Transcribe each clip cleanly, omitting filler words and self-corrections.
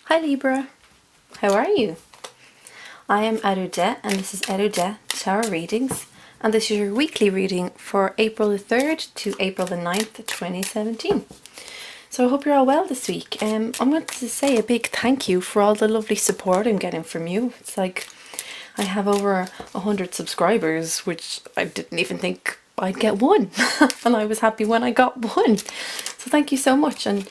Hi Libra, how are you? I am Eriu and this is Eriu Tarot Readings, and this is your weekly reading for April the 3rd to April the 9th, 2017. So I hope you're all well this week. I'm going to say a big thank you for all the lovely support I'm getting from you. It's like I have over 100 subscribers, which I didn't even think I'd get one. And I was happy when I got one. So thank you so much. And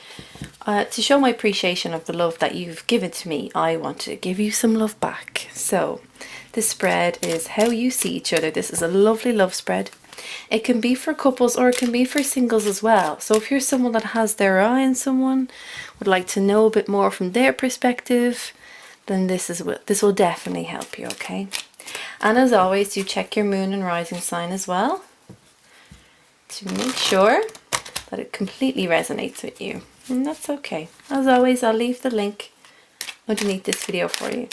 to show my appreciation of the love that you've given to me, I want to give you some love back. So this spread is how you see each other. This is a lovely love spread. It can be for couples or it can be for singles as well. So if you're someone that has their eye on someone, would like to know a bit more from their perspective, then this will definitely help you, okay? And as always, you check your moon and rising sign as well to make sure that it completely resonates with you. And that's okay. As always, I'll leave the link underneath this video for you.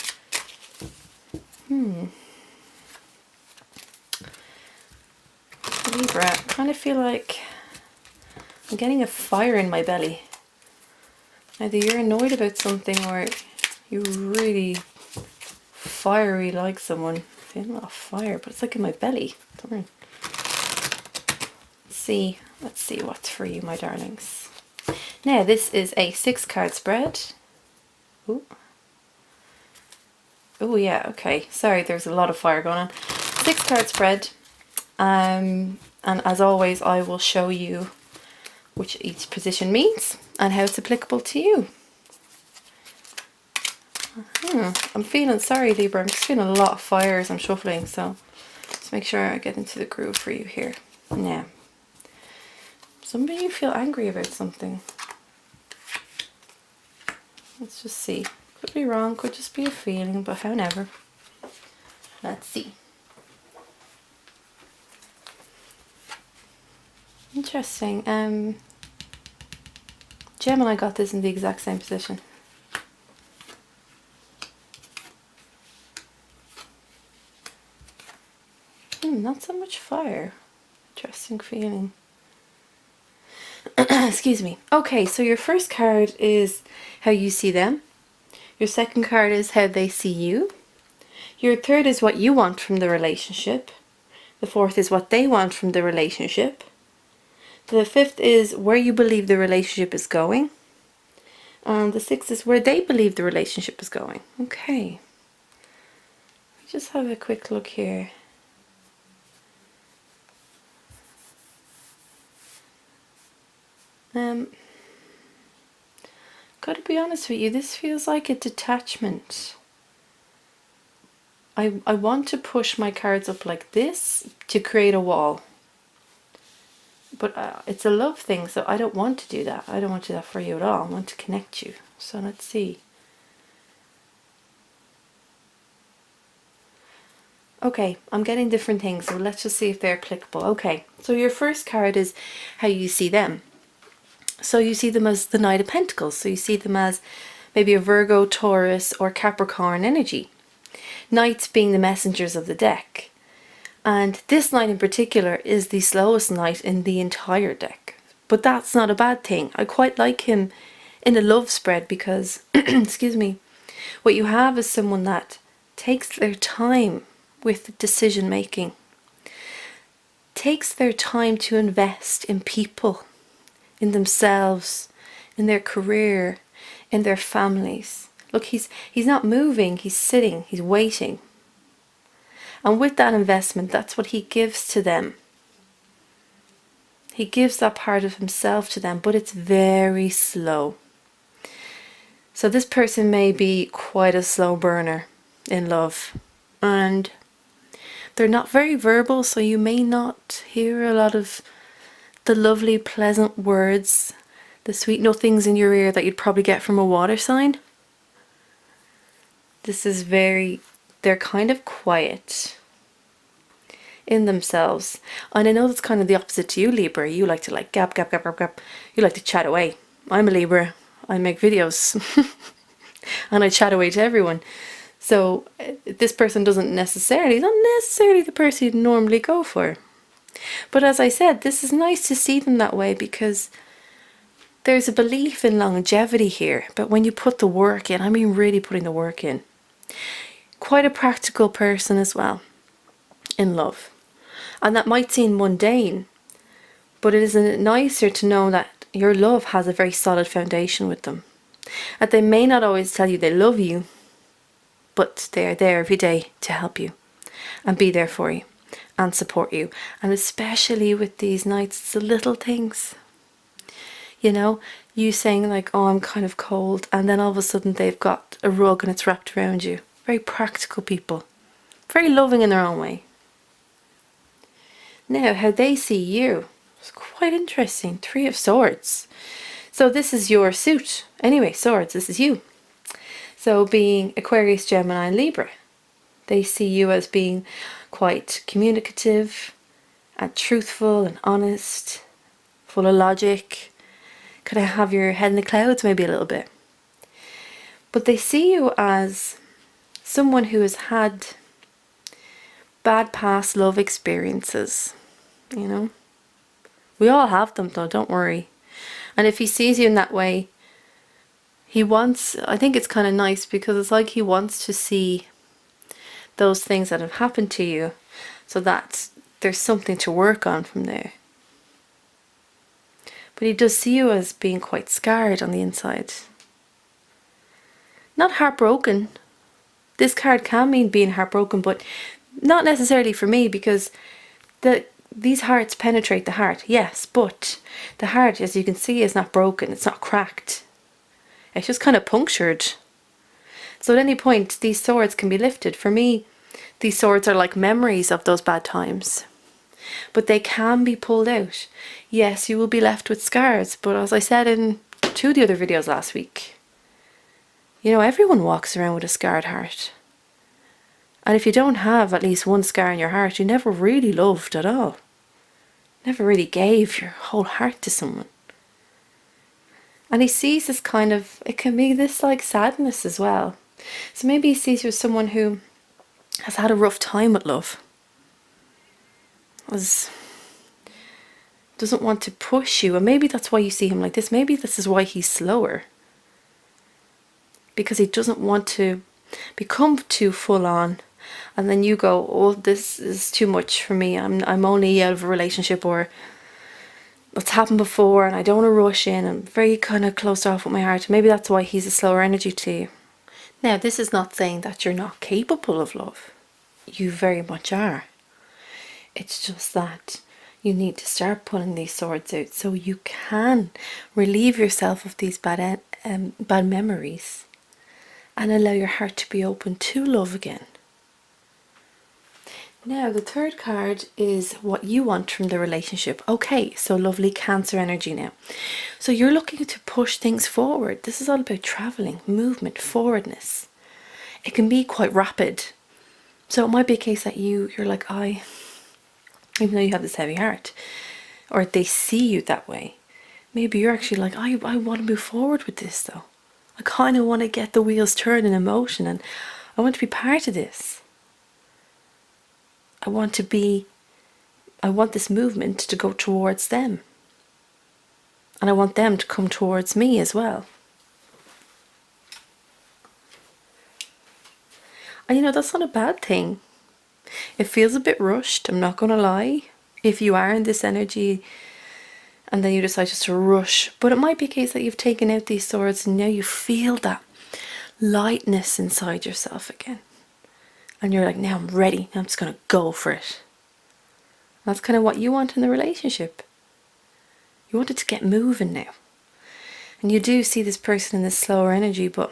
Libra, I kind of feel like I'm getting a fire in my belly. Either you're annoyed about something or you really fiery like someone. I feel a lot of fire, but it's like in my belly. Darn. Let's see what's for you, my darlings. Now, this is a 6-card spread. Ooh. Oh yeah, okay. Sorry, there's a lot of fire going on. 6-card spread. And as always, I will show you which each position means and how it's applicable to you. I'm feeling, sorry Libra, I'm just feeling a lot of fire as I'm shuffling, so let's make sure I get into the groove for you here. Now, some of you feel angry about something. Let's just see. Could be wrong, could just be a feeling, but however. Let's see. Interesting. Gemini got this in the exact same position. Not so much fire. Interesting feeling. Excuse me. Okay, so your first card is how you see them. Your second card is how they see you. Your third is what you want from the relationship. The fourth is what they want from the relationship. The fifth is where you believe the relationship is going. And the sixth is where they believe the relationship is going. Okay. Just have a quick look here. Gotta be honest with you, this feels like a detachment. I want to push my cards up like this to create a wall. But it's a love thing, so I don't want to do that. I don't want to do that for you at all. I want to connect you. So let's see. Okay, I'm getting different things, so let's just see if they're applicable. Okay, so your first card is how you see them. So you see them as the Knight of Pentacles. So you see them as maybe a Virgo, Taurus, or Capricorn energy. Knights being the messengers of the deck. And this knight in particular is the slowest knight in the entire deck. But that's not a bad thing. I quite like him in a love spread because, excuse me, what you have is someone that takes their time with decision making. Takes their time to invest in people, in themselves, in their career, in their families. Look, he's not moving, he's sitting, he's waiting. And with that investment, that's what he gives to them. He gives that part of himself to them, but it's very slow. So this person may be quite a slow burner in love. And they're not very verbal, so you may not hear a lot of the lovely, pleasant words, the sweet nothings in your ear that you'd probably get from a water sign. This is they're kind of quiet in themselves. And I know that's kind of the opposite to you, Libra. You like to like gab, gab, gab, gab, gab. You like to chat away. I'm a Libra. I make videos and I chat away to everyone. So this person is not necessarily the person you'd normally go for. But as I said, this is nice to see them that way because there's a belief in longevity here, but when you put the work in, I mean really putting the work in. Quite a practical person as well, in love. And that might seem mundane, but it is nicer to know that your love has a very solid foundation with them. That they may not always tell you they love you, but they're there every day to help you and be there for you and support you. And especially with these nights, it's the little things. You know, you saying like, oh, I'm kind of cold, and then all of a sudden they've got a rug and it's wrapped around you. Very practical people. Very loving in their own way. Now, how they see you is quite interesting. 3 of Swords. So this is your suit. Anyway, Swords, this is you. So being Aquarius, Gemini and Libra, they see you as being quite communicative and truthful and honest, full of logic. Could I have your head in the clouds maybe a little bit? But they see you as someone who has had bad past love experiences, you know. We all have them though, don't worry. And if he sees you in that way, I think it's kind of nice because it's like he wants to see those things that have happened to you so that there's something to work on from there. But he does see you as being quite scarred on the inside. Not heartbroken. This card can mean being heartbroken, but not necessarily for me, because these hearts penetrate the heart, yes, but the heart, as you can see, is not broken, it's not cracked. It's just kind of punctured. So at any point, these swords can be lifted. For me, these swords are like memories of those bad times. But they can be pulled out. Yes, you will be left with scars, but as I said in 2 of the other videos last week, you know, everyone walks around with a scarred heart. And if you don't have at least one scar in your heart, you never really loved at all. Never really gave your whole heart to someone. And he sees this kind of, it can be this like sadness as well. So maybe he sees you as someone who has had a rough time with love. Doesn't want to push you, and maybe that's why you see him like this. Maybe this is why he's slower, because he doesn't want to become too full on, and then you go, oh, this is too much for me, I'm only out of a relationship, or what's happened before, and I don't want to rush in, I'm very kind of closed off with my heart. Maybe that's why he's a slower energy to you. Now, this is not saying that you're not capable of love. You very much are. It's just that you need to start pulling these swords out so you can relieve yourself of these bad memories and allow your heart to be open to love again. Now, the 3rd card is what you want from the relationship. Okay, so lovely Cancer energy now. So you're looking to push things forward. This is all about traveling, movement, forwardness. It can be quite rapid. So it might be a case that you're like, even though you have this heavy heart, or they see you that way, maybe you're actually like, I want to move forward with this though. I kind of want to get the wheels turning in motion, and I want to be part of this. I want this movement to go towards them. And I want them to come towards me as well. And you know, that's not a bad thing. It feels a bit rushed, I'm not going to lie. If you are in this energy and then you decide just to rush. But it might be a case that you've taken out these swords and now you feel that lightness inside yourself again. And you're like, now I'm ready, I'm just going to go for it. That's kind of what you want in the relationship. You want it to get moving now. And you do see this person in this slower energy, but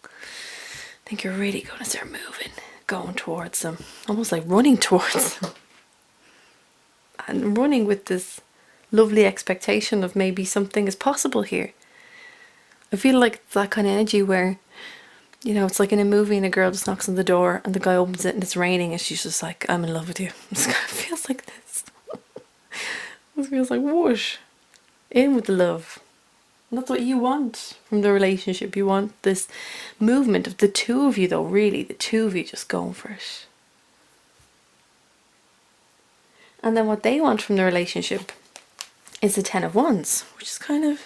I think you're really going to start moving, going towards them, almost like running towards them. And running with this lovely expectation of maybe something is possible here. I feel like it's that kind of energy where, you know, it's like in a movie and a girl just knocks on the door and the guy opens it and it's raining and she's just like, I'm in love with you. It kind of feels like this. It feels like whoosh. In with the love. And that's what you want from the relationship. You want this movement of the 2 of you though, really. The 2 of you just going for it. And then what they want from the relationship is the 10 of Wands, which is kind of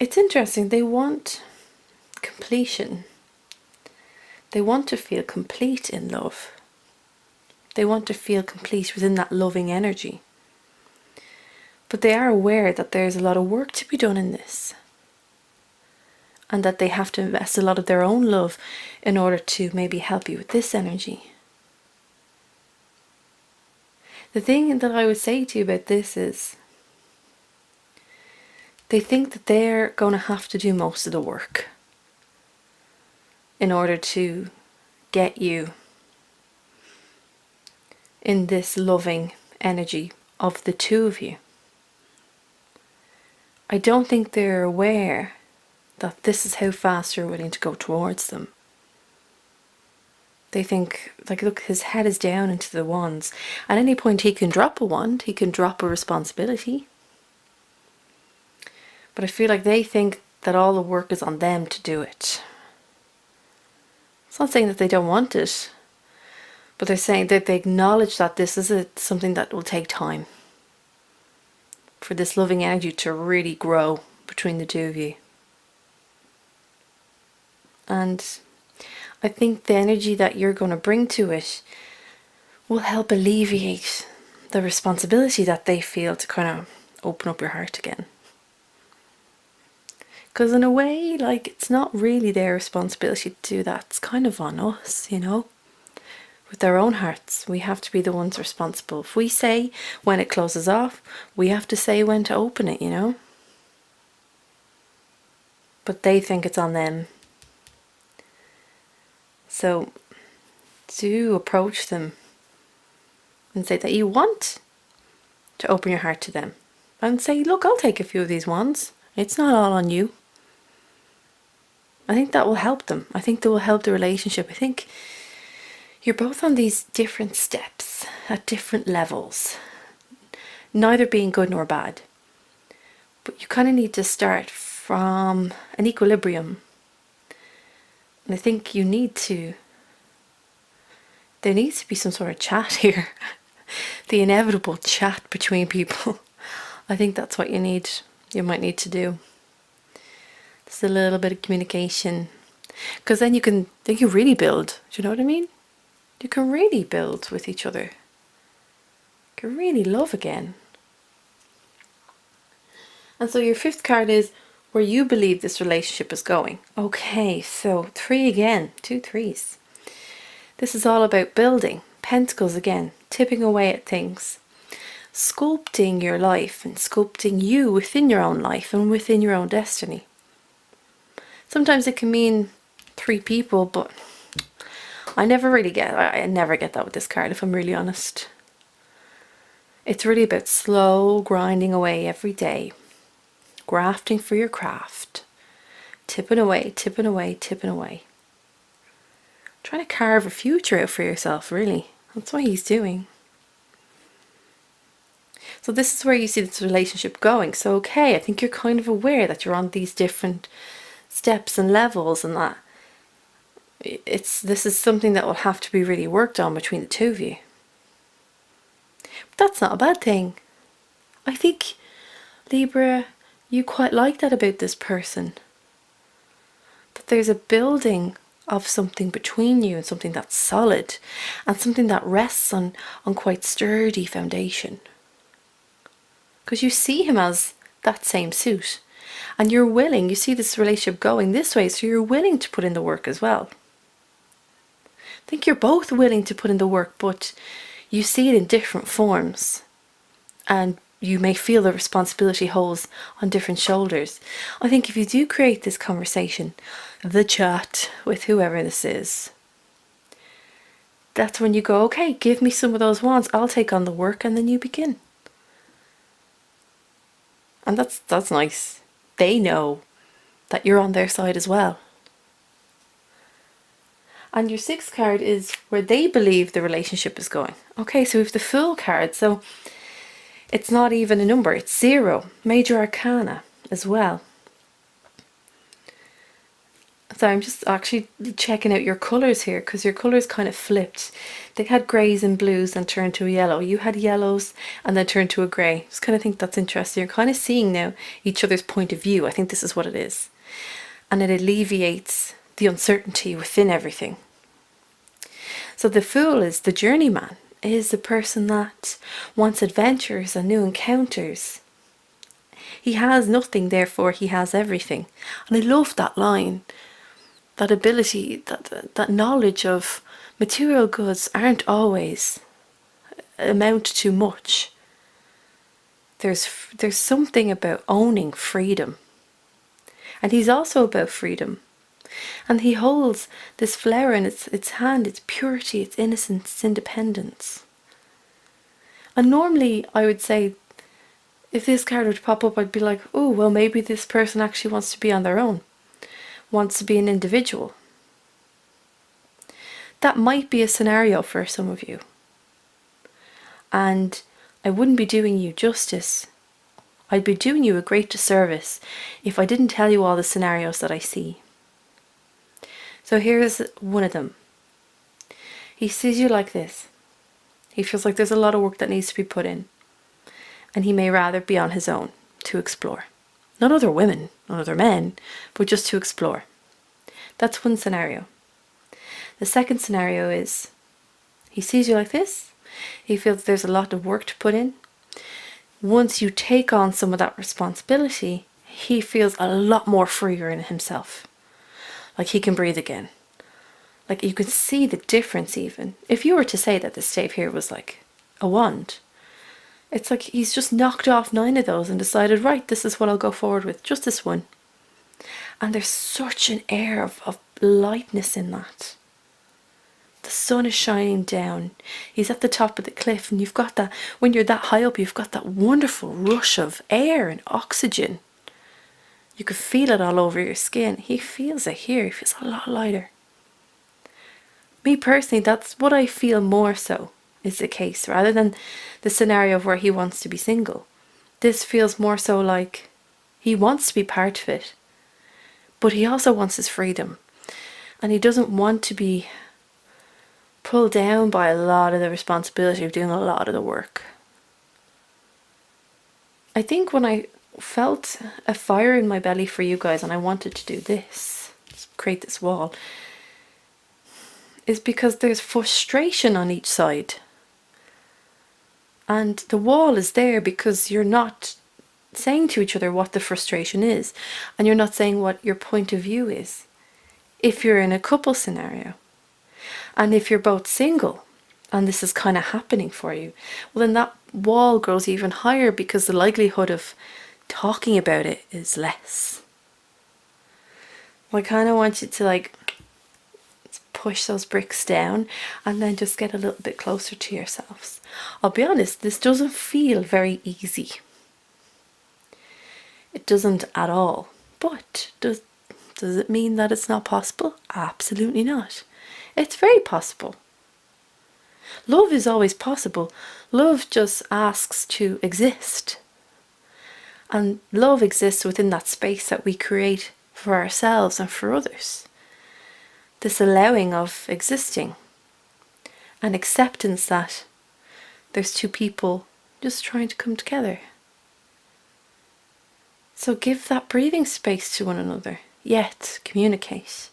it's interesting. They want completion. They want to feel complete in love. They want to feel complete within that loving energy. But they are aware that there's a lot of work to be done in this. And that they have to invest a lot of their own love in order to maybe help you with this energy. The thing that I would say to you about this is, they think that they're going to have to do most of the work in order to get you in this loving energy of the two of you. I don't think they're aware that this is how fast you're willing to go towards them. They think, like, look, his head is down into the wands. At any point he can drop a wand, he can drop a responsibility. But I feel like they think that all the work is on them to do it. It's not saying that they don't want it, but they're saying that they acknowledge that this is something that will take time for this loving energy to really grow between the two of you. And I think the energy that you're going to bring to it will help alleviate the responsibility that they feel to kind of open up your heart again. Because in a way, like, it's not really their responsibility to do that. It's kind of on us, you know. With their own hearts, we have to be the ones responsible. If we say when it closes off, we have to say when to open it, you know. But they think it's on them. So do approach them and say that you want to open your heart to them. And say, look, I'll take a few of these ones. It's not all on you. I think that will help them. I think that will help the relationship. I think you're both on these different steps at different levels. Neither being good nor bad. But you kind of need to start from an equilibrium. And I think there needs to be some sort of chat here. The inevitable chat between people. I think that's what you might need to do. Just a little bit of communication. Because then you really build. Do you know what I mean? You can really build with each other. You can really love again. And so your fifth card is where you believe this relationship is going. Okay, so 3 again, 2 3s. This is all about building. Pentacles again, tipping away at things. Sculpting your life and sculpting you within your own life and within your own destiny. Sometimes it can mean 3 people, but I never get that with this card, if I'm really honest. It's really about slow grinding away every day. Grafting for your craft. Tipping away, tipping away, tipping away. Trying to carve a future out for yourself, really. That's what he's doing. So this is where you see this relationship going. So okay, I think you're kind of aware that you're on these different steps and levels, and that this is something that will have to be really worked on between the two of you. But that's not a bad thing. I think, Libra, you quite like that about this person. That there's a building of something between you, and something that's solid, and something that rests on quite sturdy foundation. Because you see him as that same suit, and you're willing, you see this relationship going this way, so you're willing to put in the work as well. I think you're both willing to put in the work, but you see it in different forms, and you may feel the responsibility holds on different shoulders. I think if you do create this conversation, the chat with whoever this is, that's when you go, okay, give me some of those wands, I'll take on the work, and then you begin. And that's nice. They know that you're on their side as well. And your 6th card is where they believe the relationship is going. Okay, so we have the Fool card. So it's not even a number, it's 0. Major Arcana as well. So I'm just actually checking out your colours here, because your colours kind of flipped. They had greys and blues and turned to a yellow. You had yellows and then turned to a grey. Just kind of think that's interesting. You're kind of seeing now each other's point of view. I think this is what it is. And it alleviates the uncertainty within everything. So the Fool is the journeyman, is the person that wants adventures and new encounters. He has nothing, therefore he has everything. And I love that line. That ability, that knowledge of material goods aren't always amount to much. There's something about owning freedom. And he's also about freedom. And he holds this flower in its hand, its purity, its innocence, its independence. And normally I would say, if this card would pop up, I'd be like, oh, well, maybe this person actually wants to be on their own, wants to be an individual. That might be a scenario for some of you. And I wouldn't be doing you justice. I'd be doing you a great disservice if I didn't tell you all the scenarios that I see. So here's one of them. He sees you like this. He feels like there's a lot of work that needs to be put in. And he may rather be on his own to explore. Not other women, not other men, but just to explore. That's one scenario. The second scenario is he sees you like this. He feels there's a lot of work to put in. Once you take on some of that responsibility, he feels a lot more freer in himself. Like he can breathe again. Like you can see the difference even. If you were to say that this stave here was like a wand, it's like he's just knocked off 9 of those and decided, right, this is what I'll go forward with, just this one. And there's such an air of lightness in that. The sun is shining down. He's at the top of the cliff, and you've got that, when you're that high up, you've got that wonderful rush of air and oxygen. You can feel it all over your skin. He feels it here. He feels a lot lighter. Me personally, that's what I feel more so is the case, rather than the scenario of where he wants to be single. This feels more so like he wants to be part of it, but he also wants his freedom. And he doesn't want to be pulled down by a lot of the responsibility of doing a lot of the work. I think when I felt a fire in my belly for you guys and I wanted to do this, create this wall, is because there's frustration on each side. And the wall is there because you're not saying to each other what the frustration is, and you're not saying what your point of view is. If you're in a couple scenario, and if you're both single, and this is kind of happening for you, well then that wall grows even higher because the likelihood of talking about it is less. I kind of want you to like push those bricks down and then just get a little bit closer to yourselves. I'll be honest, this doesn't feel very easy. It doesn't at all. But does it mean that it's not possible? Absolutely not. It's very possible. Love is always possible. Love just asks to exist. And love exists within that space that we create for ourselves and for others. This allowing of existing and acceptance that there's two people just trying to come together. So give that breathing space to one another, yet communicate.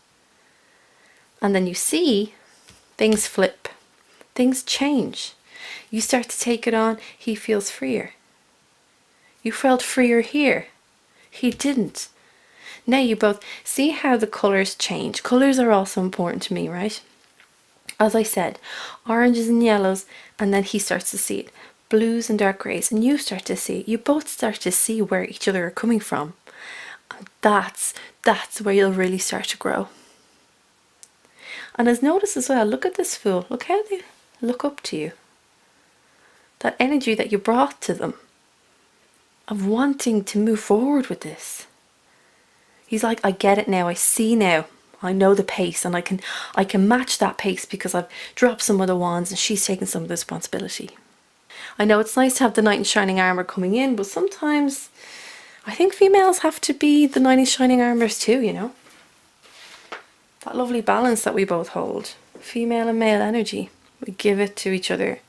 And then you see things flip, things change. You start to take it on, he feels freer. You felt freer here, he didn't. Now you both see how the colours change. Colours are also important to me, right? As I said, oranges and yellows, and then he starts to see it. Blues and dark greys, and you start to see it. You both start to see where each other are coming from. And that's where you'll really start to grow. And as notice as well, look at this Fool. Look how they look up to you. That energy that you brought to them of wanting to move forward with this. He's like, I get it now, I see now, I know the pace, and I can match that pace because I've dropped some of the wands and she's taken some of the responsibility. I know it's nice to have the knight in shining armour coming in, but sometimes I think females have to be the knight in shining armours too, you know. that lovely balance that we both hold, female and male energy. We give it to each other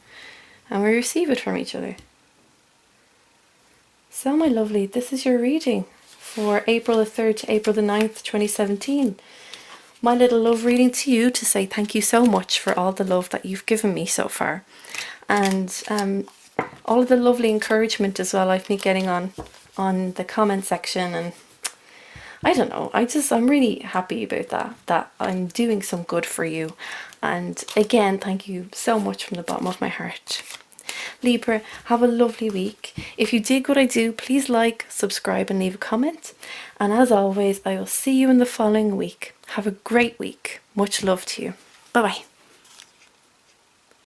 and we receive it from each other. So my lovely, this is your reading for April the 3rd to April the 9th, 2017. My little love reading to you to say thank you so much for all the love that you've given me so far. And all of the lovely encouragement as well I've been getting on the comment section, and I don't know, I'm really happy about that I'm doing some good for you. And again, thank you so much from the bottom of my heart. Libra, have a lovely week. If you dig what I do, please like, subscribe and leave a comment. And as always, I will see you in the following week. Have a great week. Much love to you. Bye bye.